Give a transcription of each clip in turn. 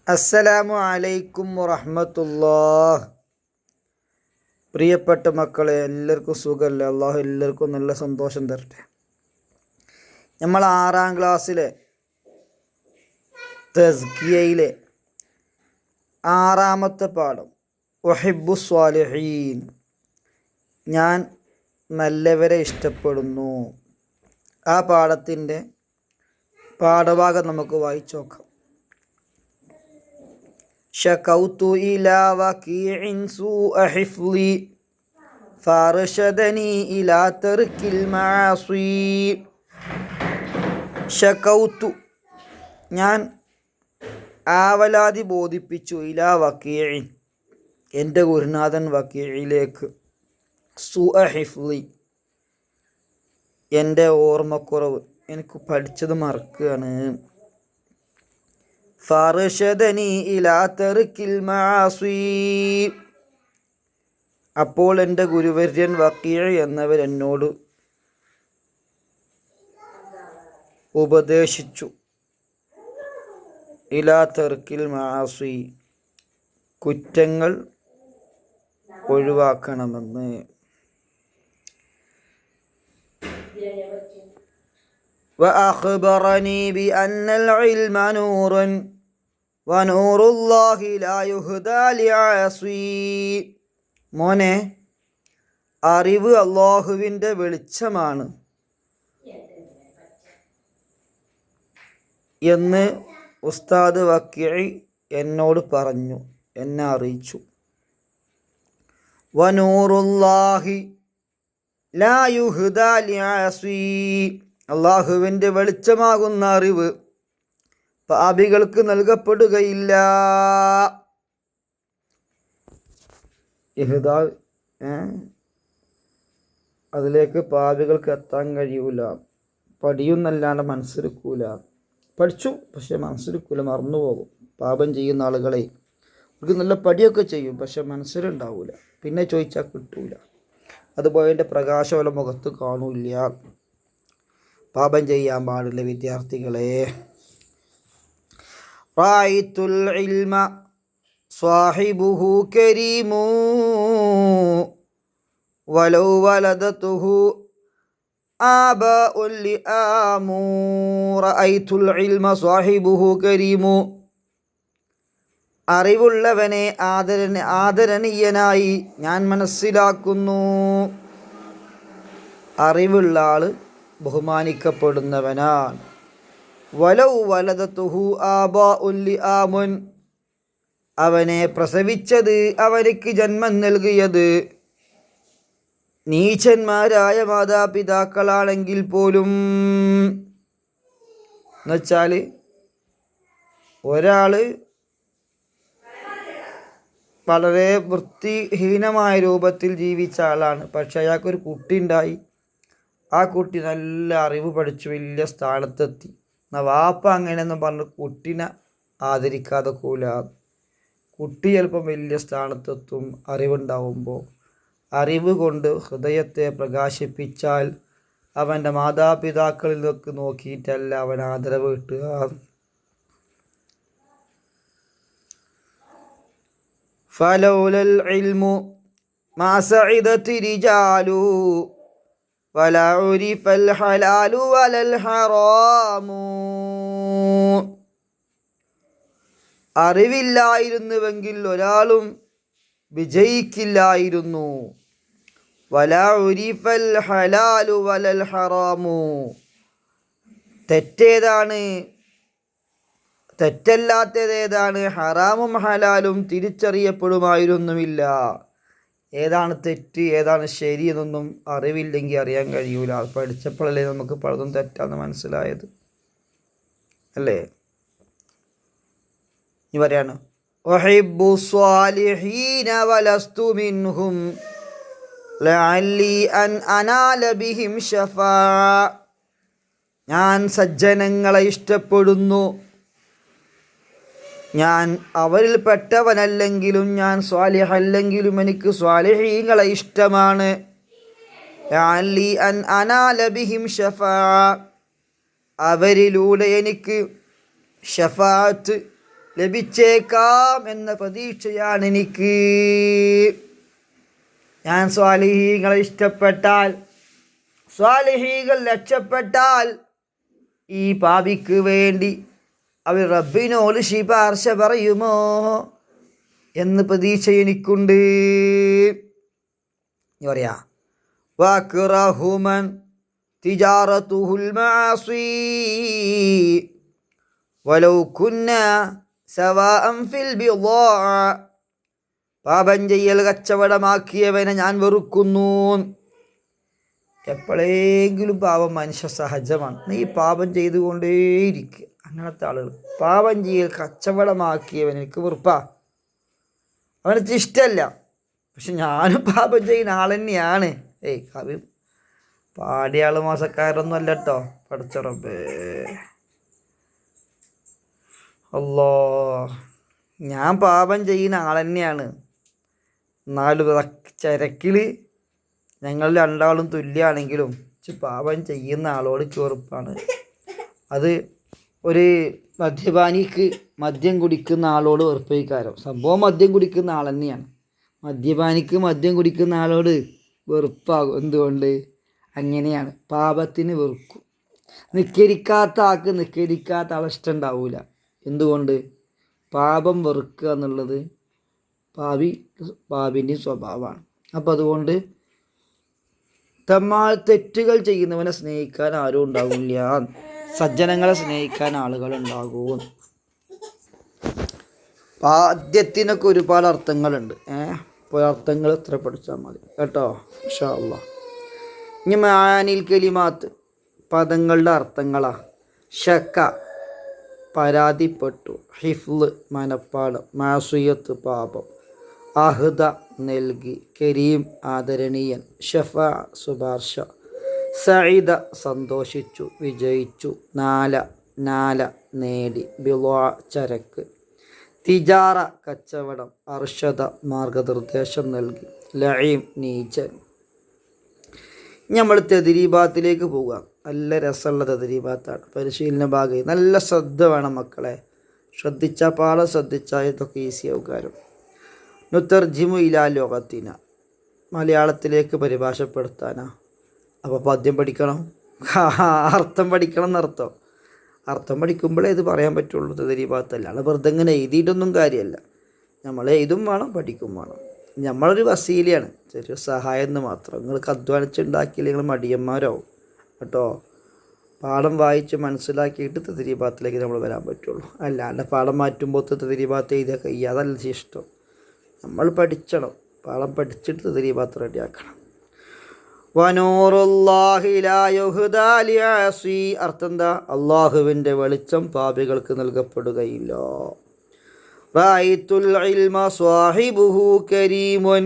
അസ്സലാമു അലൈക്കും വറഹ്മത്തുള്ളാഹ്. പ്രിയപ്പെട്ട മക്കളെ, എല്ലാവർക്കും സുഖമല്ലേ? അള്ളാഹു എല്ലാവർക്കും നല്ല സന്തോഷം തരട്ടെ. നമ്മൾ 6-ാം ക്ലാസ്സിലെ തസ്കിയയിലെ 6-ാമത്തെ പാഠം ഉഹിബ്ബു സ്വാലിഹീൻ, ഞാൻ നല്ലവരെ ഇഷ്ടപ്പെടുന്നു. ആ പാഠത്തിൻ്റെ പാഠഭാഗം നമുക്ക് വായിച്ചു നോക്കാം. شكوت إلى وكيع سوء حفظي فارشدني إلى ترك المعاصي. ഷക്കൗത്തു, ഞാൻ ആവലാതി ബോധിപ്പിച്ചു, ഇലാ വക്കീഇൻ, എൻ്റെ ഗുരുനാഥൻ വക്കീഇലേക്ക്, സൂഅ ഹിഫ്ളി, എൻ്റെ ഓർമ്മക്കുറവ്, എനിക്ക് പഠിച്ചത് മറക്കുകയാണ്. ഫാർഷദനി ഇലാ തർക്കിൽ മആസി, അപ്പോൾ എൻ്റെ ഗുരുവര്യൻ വക്കീഅ എന്നവർ എന്നോട് ഉപദേശിച്ചു, ഇലാ തർക്കിൽ മആസി, കുറ്റങ്ങൾ ഒഴിവാക്കണമെന്ന്. وأخبرني بأن العلم نور ونور الله لا يهدى لعاصي. മോനെ, അറിവ് അള്ളാഹുവിൻ്റെ വെളിച്ചമാണ് എന്ന് ഉസ്താദ് വക്കീഇ എന്നോട് പറഞ്ഞു, എന്നെ അറിയിച്ചു. വനൂറുല്ലാഹി ലാ യുഹ്ദാ ലിആസി, അള്ളാഹുവിൻ്റെ വെളിച്ചമാകുന്ന അറിവ് പാപികൾക്ക് നൽകപ്പെടുകയില്ല. ഇഹ്ദാ, അതിലേക്ക് പാപികൾക്ക് എത്താൻ കഴിയൂല. പഠിയുന്നല്ലാണ്ട് മനസ്സിലാക്കൂല. പഠിച്ചു പക്ഷെ മനസ്സിലാക്കൂല, മറന്നുപോകും. പാപം ചെയ്യുന്ന ആളുകളെ അവർക്ക് നല്ല പഠിയൊക്കെ ചെയ്യും, പക്ഷെ മനസ്സിലുണ്ടാവില്ല. പിന്നെ ചോദിച്ചാൽ കിട്ടൂല. അതുപോലെ എൻ്റെ പ്രകാശമുള്ള മുഖത്ത് കാണൂല്ല. പാപം ചെയ്യാൻ പാടില്ല വിദ്യാർത്ഥികളെ. റഅയ്തുൽ ഇൽമ സ്വാഹിബുഹു കരീമു വലൗ വലദതുഹു ആബാഉൽ ലിആമു. റഅയ്തുൽ ഇൽമ സ്വാഹിബുഹു കരീമു, അറിവുള്ളവനെ ആദരണീയനായി ഞാൻ മനസ്സിലാക്കുന്നു. അറിവുള്ള ആൾ ബഹുമാനിക്കപ്പെടുന്നവനാണ്. വലൗ വലദതുഹു ആബാഉൽ ലിആമുൻ, അവനെ പ്രസവിച്ചത്, അവർക്ക് ജന്മം നൽകിയത് നീചന്മാരായ മാതാപിതാക്കളാണെങ്കിൽ പോലും. എന്നുവെച്ചാൽ ഒരാൾ വളരെ വൃത്തിഹീനമായ രൂപത്തിൽ ജീവിച്ച ആളാണ്, പക്ഷെ അയാൾക്കൊരു കുട്ടി ഉണ്ടായി. ആ കുട്ടി നല്ല അറിവ് പഠിച്ചു വലിയ സ്ഥാനത്തെത്തി. എന്നാൽ വാപ്പ അങ്ങനെയെന്ന് പറഞ്ഞ് കുട്ടീനെ ആദരിക്കാതെ കൂല. കുട്ടി ചിലപ്പം വലിയ സ്ഥാനത്തെത്തും അറിവുണ്ടാവുമ്പോൾ. അറിവ് കൊണ്ട് ഹൃദയത്തെ പ്രകാശിപ്പിച്ചാൽ അവൻ്റെ മാതാപിതാക്കളിലൊക്കെ നോക്കിയിട്ടല്ല അവൻ ആദരവ് കിട്ടുക. ഫലൗലൽ ഇൽമു മാ സഇദതി റിജാലു വലാ ഉരിഫൽ ഹലാലു വലൽ ഹറാമു. അറിവില്ലായിരുന്നുവെങ്കിൽ ഒരാളും വിജയിക്കില്ലായിരുന്നു. വലാ ഉരിഫൽ ഹലാലു വലൽ ഹറാമു, തെറ്റേതാണ് തെറ്റല്ലാത്തതേതാണ്, ഹറാമും ഹലാലും തിരിച്ചറിയപ്പെടുമായിരുന്നുമില്ല. ഏതാണ് തെറ്റ് ഏതാണ് ശരി എന്നൊന്നും അറിവില്ലെങ്കിൽ അറിയാൻ കഴിയൂല. പഠിച്ചപ്പോഴല്ലേ നമുക്ക് പലതും തെറ്റാന്ന് മനസ്സിലായത്, അല്ലേ? ഇനി പറയാണ്, ഉഹിബ്ബു സ്വാലിഹീന വലസ്തു മിൻഹും ലഅല്ലി അൻ അനാല ബിഹിം ശഫാഅ. ഞാൻ സജ്ജനങ്ങളെ ഇഷ്ടപ്പെടുന്നു, ഞാൻ അവരിൽ പെട്ടവനല്ലെങ്കിലും, ഞാൻ സ്വാലിഹല്ലെങ്കിലും എനിക്ക് സ്വാലിഹീങ്ങളെ ഇഷ്ടമാണ്. ലഅല്ലി അൻ അനാല ബിഹിം ശഫാഅ, അവരിലൂടെ എനിക്ക് ഷഫാഅത്ത് ലഭിച്ചേക്കാം എന്ന പ്രതീക്ഷയാണ് എനിക്ക്. ഞാൻ സ്വാലിഹീങ്ങളെ ഇഷ്ടപ്പെട്ടാൽ, സ്വാലിഹീകൾ രക്ഷപ്പെട്ടാൽ ഈ പാപിക്ക് വേണ്ടി അവർ റബ്ബിനോട് ശിപാർശ പറയുമോ എന്ന് പ്രതീക്ഷ എനിക്കുണ്ട്. പറയാ വക്റഹുമൻ തിജാറതുഹുൽ മാസി വലൗ കുന്ന സവാഅൻ ഫിൽ ബിളാഅ. പാപം ചെയ്യൽ കച്ചവടമാക്കിയവനെ ഞാൻ വെറുക്കുന്നു. എപ്പോഴെങ്കിലും പാപം മനുഷ്യ സഹജമാണ്. നീ പാപം ചെയ്തുകൊണ്ടേയിരിക്കുക. അങ്ങനത്തെ ആളുകൾ പാപം ചെയ്യൽ കച്ചവടമാക്കിയവൻ എനിക്ക് വെറുപ്പാ, അവനക്ക് ഇഷ്ടമല്ല. പക്ഷെ ഞാനും പാപം ചെയ്യുന്ന ആൾ തന്നെയാണ്. കവി പാടിയ ആൾ മോശക്കാരൊന്നും അല്ല കേട്ടോ. പഠിച്ചറബേ അല്ലോ, ഞാൻ പാപം ചെയ്യുന്ന ആൾ തന്നെയാണ്. എന്നാലും ചരക്കിൽ ഞങ്ങൾ രണ്ടാളും തുല്യമാണെങ്കിലും പാപം ചെയ്യുന്ന ആളോട് വെറുപ്പാണ്. അത് ഒരു മദ്യപാനിക്ക് മദ്യം കുടിക്കുന്ന ആളോട് വെറുപ്പേക്കാരം. സംഭവം മദ്യം കുടിക്കുന്ന ആൾ തന്നെയാണ്. മദ്യപാനിക്ക് മദ്യം കുടിക്കുന്ന ആളോട് വെറുപ്പാകും. എന്തുകൊണ്ട്? അങ്ങനെയാണ്. പാപത്തിന് വെറുക്കും. നിസ്കരിക്കാത്ത ആൾക്ക് നിസ്കരിക്കാത്ത ആളെ ഇഷ്ടം ഉണ്ടാവില്ല. എന്തുകൊണ്ട്? പാപം വെറുക്കുക എന്നുള്ളത് പാപിൻ്റെ സ്വഭാവമാണ്. അപ്പം അതുകൊണ്ട് തെറ്റുകൾ ചെയ്യുന്നവനെ സ്നേഹിക്കാൻ ആരും ഉണ്ടാവില്ല. സജ്ജനങ്ങളെ സ്നേഹിക്കാൻ ആളുകളുണ്ടാകും. ആദ്യത്തിനൊക്കെ ഒരുപാട് അർത്ഥങ്ങളുണ്ട്. ഇപ്പോൾ അർത്ഥങ്ങൾ എത്ര പഠിച്ചാൽ മതി കേട്ടോ. ഇൻഷാ അല്ലാഹ്. ഇനി മാനിൽ കലിമാത്ത്, പദങ്ങളുടെ അർത്ഥങ്ങളാ. ഷക്ക പരാതിപ്പെട്ടു, ഹിഫ്ള് മനപ്പാടം, മാസുയത്ത് പാപം, അഹ്ദ നൽകി, കരീം ആദരണീയൻ, ഷഫ ശുപാർശ, സഈദ സന്തോഷിച്ചു വിജയിച്ചു, നാല നേടി, ബിളാ ചരക്ക്, തിജാറ കച്ചവടം, അർഷദ മാർഗനിർദ്ദേശം നൽകി, ലഈം നീചൻ. നമ്മൾ തദ്രീബാത്തിലേക്ക് പോകാം. നല്ല രസമുള്ള തദ്രീബാത്താണ്. പരിശീലന ഭാഗം. നല്ല ശ്രദ്ധ വേണം മക്കളെ. ശ്രദ്ധിച്ചാൽ പാടെ ശ്രദ്ധിച്ചാൽ ഇതൊക്കെ ഈസിയാവും കാര്യം. നുതർജിമു ഇലാ ലോകത്തിന, മലയാളത്തിലേക്ക് പരിഭാഷപ്പെടുത്താനാ. അപ്പോൾ പദ്യം പഠിക്കണം, അർത്ഥം പഠിക്കണം എന്നർത്ഥം. അർത്ഥം പഠിക്കുമ്പോഴേ ഇത് പറയാൻ പറ്റുള്ളൂ. തദ്രീബാത്തല്ല. അല്ല വെറുതെ ഇങ്ങനെ എഴുതിയിട്ടൊന്നും കാര്യമല്ല. നമ്മൾ എഴുതും വേണം, പഠിക്കും വേണം. നമ്മളൊരു വസീലയാണ്, ചെറിയ സഹായം എന്ന് മാത്രം. നിങ്ങൾക്ക് അധ്വാനിച്ചുണ്ടാക്കിയില്ല നിങ്ങൾ മടിയന്മാരാവും കേട്ടോ. പാഠം വായിച്ച് മനസ്സിലാക്കിയിട്ട് തദ്രീബാത്തിലേക്ക് നമ്മൾ വരാൻ പറ്റുള്ളൂ. അല്ലാണ്ട് പാഠം മാറ്റുമ്പോൾ തദ്രീബാത്ത് എഴുതിയാൽ കഴിയുക, അതല്ല ഇഷ്ടം. നമ്മൾ പഠിച്ചണം. പാഠം പഠിച്ചിട്ട് തദ്രീബാത്ത് റെഡിയാക്കണം. വനൂറുല്ലാഹി ലാ യുഹ്ദാ ലിഅസി. അർത്ഥം എന്താ? അള്ളാഹുവിൻ്റെ വെളിച്ചം പാപികൾക്ക് നൽകപ്പെടുകയില്ല. റഅയ്തുൽ ഇൽമ സ്വാഹിബുഹു കരീമുൻ.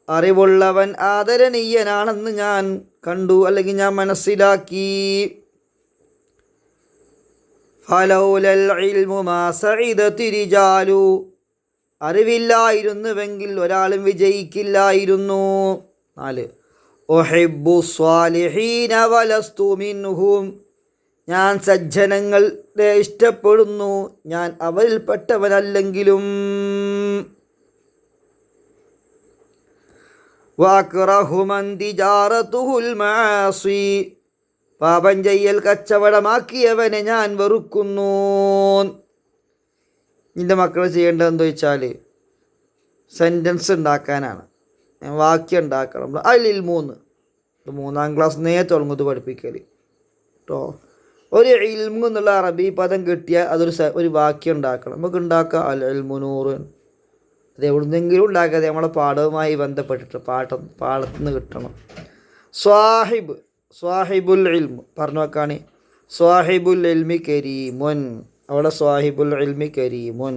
അറിവുള്ളവൻ ആദരണീയനാണെന്ന് ഞാൻ കണ്ടു, അല്ലെങ്കിൽ ഞാൻ മനസ്സിലാക്കി. ഫലൗലൽ ഇൽമു മാ സഇദതി റിജാലു. അറിവില്ലായിരുന്നുവെങ്കിൽ ഒരാളും വിജയിക്കില്ലായിരുന്നു. 4 ഉഹിബ്ബു സ്വാലിഹീന വലസ്തു മിൻഹും. ഞാൻ സജ്ജനങ്ങളെ ഇഷ്ടപ്പെടുന്നു, ഞാൻ അവരിൽപ്പെട്ടവനല്ലെങ്കിലും. വഅക്റഹു മൻ തിജാറതുഹുൽ മാസി. പാപം ചെയ്യൽ കച്ചവടമാക്കിയവനെ ഞാൻ വെറുക്കുന്നു. നിൻ്റെ മക്കൾ ചെയ്യേണ്ടത് എന്താ വെച്ചാൽ സെൻറ്റൻസ് ഉണ്ടാക്കാനാണ്, വാക്യം ഉണ്ടാക്കണം. അതിൽ 3 ക്ലാസ് തുടങ്ങുന്നത് പഠിപ്പിക്കൽ കേട്ടോ. ഒരു ഇൽമു എന്നുള്ള അറബി പദം കിട്ടിയാൽ ഒരു വാക്യം ഉണ്ടാക്കണം. നമുക്ക് ഉണ്ടാക്കാം. അൽ ഇൽമു നൂറുൻ. അത് എവിടുന്നെങ്കിലും ഉണ്ടാക്കാതെ നമ്മളെ പാഠവുമായി ബന്ധപ്പെട്ടിട്ട് പാഠത്തുനിന്ന് കിട്ടണം. സ്വാഹിബുൽ ഇൽമു പറഞ്ഞു വെക്കാണ്. സ്വാഹിബുൽ ഇൽമി കരീമുൻ. അവിടെ സ്വാഹിബുൽ ഇൽമി കരീമുൻ.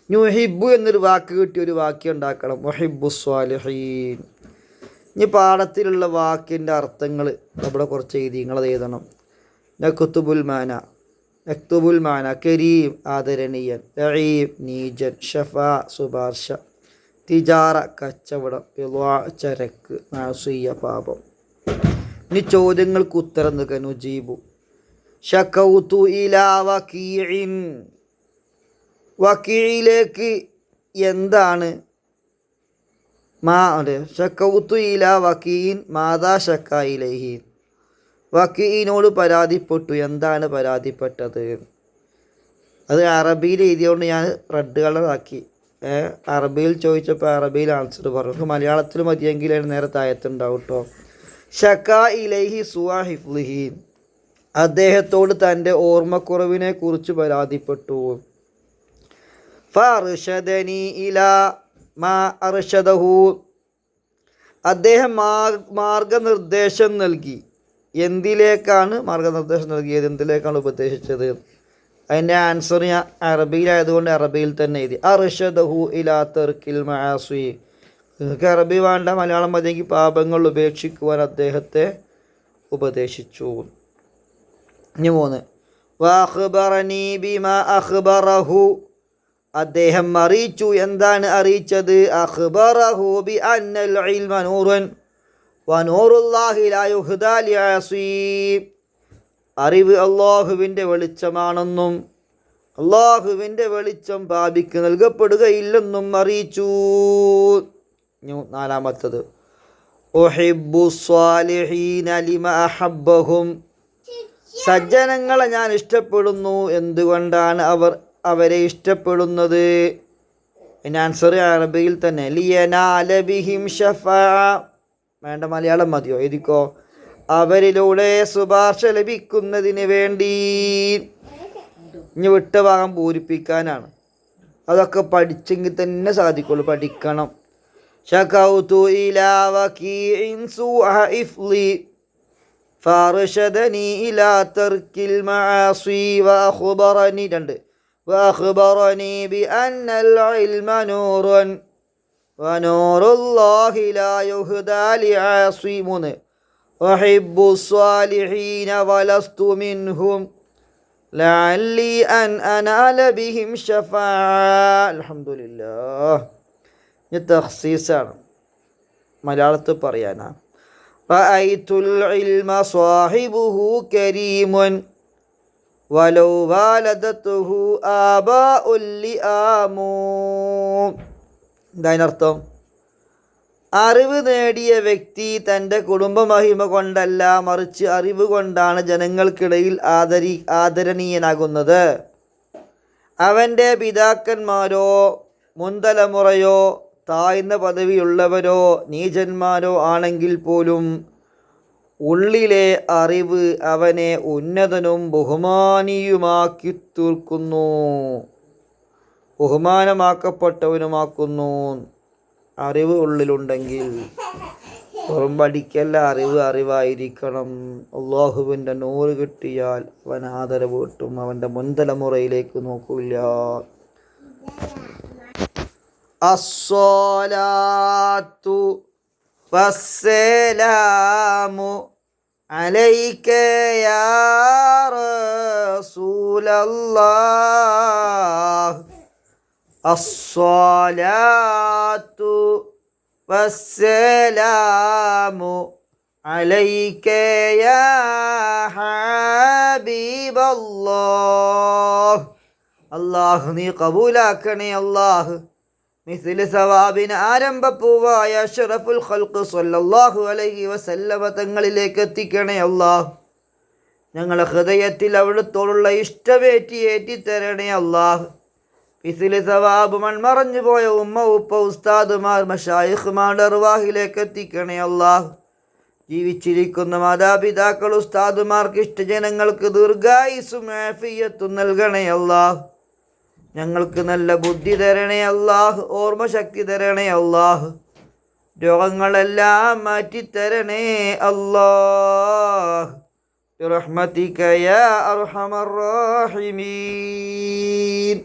നുഹിബു എന്നൊരു വാക്ക് കിട്ടി ഒരു വാക്യം ഉണ്ടാക്കണം. മുഹിബ്ബു സ്വാലിഹീൻ. ഇനി പാഠത്തിലുള്ള വാക്കിൻ്റെ അർത്ഥങ്ങൾ അവിടെ കുറച്ച് എഴുതി നിങ്ങളത് എഴുതണം. നക്തുബുൽ മാന കരീം ആദരണീയൻ, ലഈം നീചൻ, ഷഫാ ശുപാർശ, തിജാറ കച്ചവടം, ബിളാ ചരക്ക്, മാസിയ പാപം. ഇനി ചോദ്യങ്ങൾക്ക് ഉത്തരം നൽകാൻ. നുജീബു ശകൗതു ഇലാ വകീഇൻ. വക്കീയിലേക്ക് എന്താണ് ഷക്കൗത്തു ഇല വക്കീൻ മാതാ ഷക്കായിലേഹി, വക്കീനോട് പരാതിപ്പെട്ടു, എന്താണ് പരാതിപ്പെട്ടത്? അത് അറബിയിൽ എഴുതിയോണ്ട് ഞാൻ റെഡ് കളറാക്കി. അറബിയിൽ ചോദിച്ചപ്പോൾ അറബിയിൽ ആൻസർ പറഞ്ഞു. മലയാളത്തിൽ മതിയെങ്കിൽ നേരെ താഴത്തുണ്ടാവും കേട്ടോ. ഷക്കാ ഇലൈഹി സുആ ഹിഫ്ളിഹി, അദ്ദേഹത്തോട് തൻ്റെ ഓർമ്മക്കുറവിനെ കുറിച്ച് പരാതിപ്പെട്ടു. ഫഅർശദനി ഇലാ മാ അർശദഹു, അദ്ദേഹം മാർഗനിർദ്ദേശം നൽകി. എന്തിലേക്കാണ് മാർഗനിർദ്ദേശം നൽകിയത്? എന്തിലേക്കാണ് ഉപദേശിച്ചത്? അതിൻ്റെ ആൻസർ ഞാൻ അറബിയിലായതുകൊണ്ട് അറബിയിൽ തന്നെ എഴുതി. അർശദഹു ഇലാ തർക്കിൽ മആസി, നിങ്ങൾക്ക് അറബി വേണ്ട, മലയാളം മതിയെങ്കിൽ പാപങ്ങൾ ഉപേക്ഷിക്കുവാൻ അദ്ദേഹത്തെ ഉപദേശിച്ചു. ഇനി 3 വഅഖ്ബറനി ബിമാ അഖ്ബറഹു, അദ്ദേഹം അറിയിച്ചു. എന്താണ് അറിയിച്ചത്? അഖ്ബറഹു ബി അന്നൽ ഇൽമ നൂറുൻ വനൂറുല്ലാഹി ലാ യുഹ്ദാ ലിഅസീ, അറിവ് അള്ളാഹുവിൻ്റെ വെളിച്ചമാണെന്നും അള്ളാഹുവിൻ്റെ വെളിച്ചം പാപിക്ക് നൽകപ്പെടുകയില്ലെന്നും അറിയിച്ചു. 4 ഉഹിബ്ബു സ്വാലിഹീന ലിമ അഹബ്ബഹും, സജ്ജനങ്ങളെ ഞാൻ ഇഷ്ടപ്പെടുന്നു, എന്തുകൊണ്ടാണ് അവരെ ഇഷ്ടപ്പെടുന്നത്? അതിൻ്റെ ആൻസർ അറബിയിൽ തന്നെ. ലിയനാല ബിഹിം ഷഫാഅ, വേണ്ട മലയാളം മതിയോ? എഴുതിക്കോ. അവരിലൂടെ ശുപാർശ ലഭിക്കുന്നതിന് വേണ്ടി. ഇനി വിട്ട ഭാഗം പൂരിപ്പിക്കാനാണ്. അതൊക്കെ പഠിച്ചെങ്കിൽ തന്നെ സാധിക്കുള്ളൂ, പഠിക്കണം. ശകൗതു ഇലാ വകീഇൻ സുഅ ഇഫ്ളി ഫഅർശദനി ഇലാ തർക്കിൽ മആസി വഅഖ്ബറനി 2 വഅഖ്ബറനി ബിഅന്നൽ ഇൽമ നൂറുൻ വനൂറുല്ലാഹി ലാ യുഹ്ദാ ലിഅസി 3 ഉഹിബ്ബു സ്വാലിഹീന വലസ്തു മിൻഹും ലഅല്ലി അൻ അനാല ബിഹിം ശഫാഅ. അൽഹംദുലില്ലാഹ്. ഇത് തഖ്സീസാണ്, മലയാളത്തിൽ പറയാനാ. റഅയ്തുൽ ഇൽമ സ്വാഹിബുഹു കരീമുൻ വലൗ വാലദതുഹു ആബാഉൽ ലിആമു. എന്തായതിനർത്ഥം? അറിവ് നേടിയ വ്യക്തി തൻ്റെ കുടുംബമഹിമ കൊണ്ടല്ല, മറിച്ച് അറിവ് കൊണ്ടാണ് ജനങ്ങൾക്കിടയിൽ ആദരണീയനാകുന്നത്. അവൻ്റെ പിതാക്കന്മാരോ മുൻതലമുറയോ താഴ്ന്ന പദവിയുള്ളവരോ നീചന്മാരോ ആണെങ്കിൽ പോലും ഉള്ളിലെ അറിവ് അവനെ ഉന്നതനും ബഹുമാനീയുമാക്കി തീർക്കുന്നു, ബഹുമാനമാക്കപ്പെട്ടവനുമാക്കുന്നു. അറിവ് ഉള്ളിലുണ്ടെങ്കിൽ വെറും പഠിക്കല്ല, അറിവായിരിക്കണം. അള്ളാഹുവിൻ്റെ നൂറ് കിട്ടിയാൽ അവൻ ആദരവ് കിട്ടും, അവൻ്റെ മുൻതലമുറയിലേക്ക് നോക്കില്ല. അസ്സലാത്തു വസ്സലാമു അലൈക യാ റസൂലല്ലാഹ്. അസ്സലാത്തു വസ്സലാമു അലൈക യാ ഹബീബല്ലാഹ്. അല്ലാഹു നീ കബൂലാക്കണേ അല്ലാഹ്. മിസ്ലി സവാബിന് ആരംഭപ്പൂവായ അഷ്റഫുൽ ഖൽഖ് സ്വല്ലല്ലാഹു അലൈഹി വസല്ലമ തങ്ങളിലേക്ക് എത്തിക്കണേ അല്ലാഹ്. ഞങ്ങളുടെ ഹൃദയത്തിൽ അവിടുത്തോടുള്ള ഇഷ്ടമേറ്റി അല്ലാഹ്. മിസ്ലി സവാബ് മൺമറഞ്ഞു പോയ ഉമ്മ ഉപ്പ ഉസ്താദുമാർ മശായിഖ്മാരുടെ അർവാഹിലേക്ക് എത്തിക്കണേ അല്ലാഹ്. ജീവിച്ചിരിക്കുന്ന മാതാപിതാക്കൾ ഉസ്താദുമാർക്ക് ഇഷ്ടജനങ്ങൾക്ക് ദീർഘായുസ്സും ആഫിയത്തും നൽകണേ അല്ലാഹ്. ഞങ്ങൾക്ക് നല്ല ബുദ്ധി തരണേ അല്ലാഹ്, ഓർമ്മശക്തി തരണേ അല്ലാഹ്, രോഗങ്ങളെല്ലാം മാറ്റിത്തരണേ അല്ലാഹ്. ബിറഹ്മതിക യാ അർഹമർ റഹീമീൻ.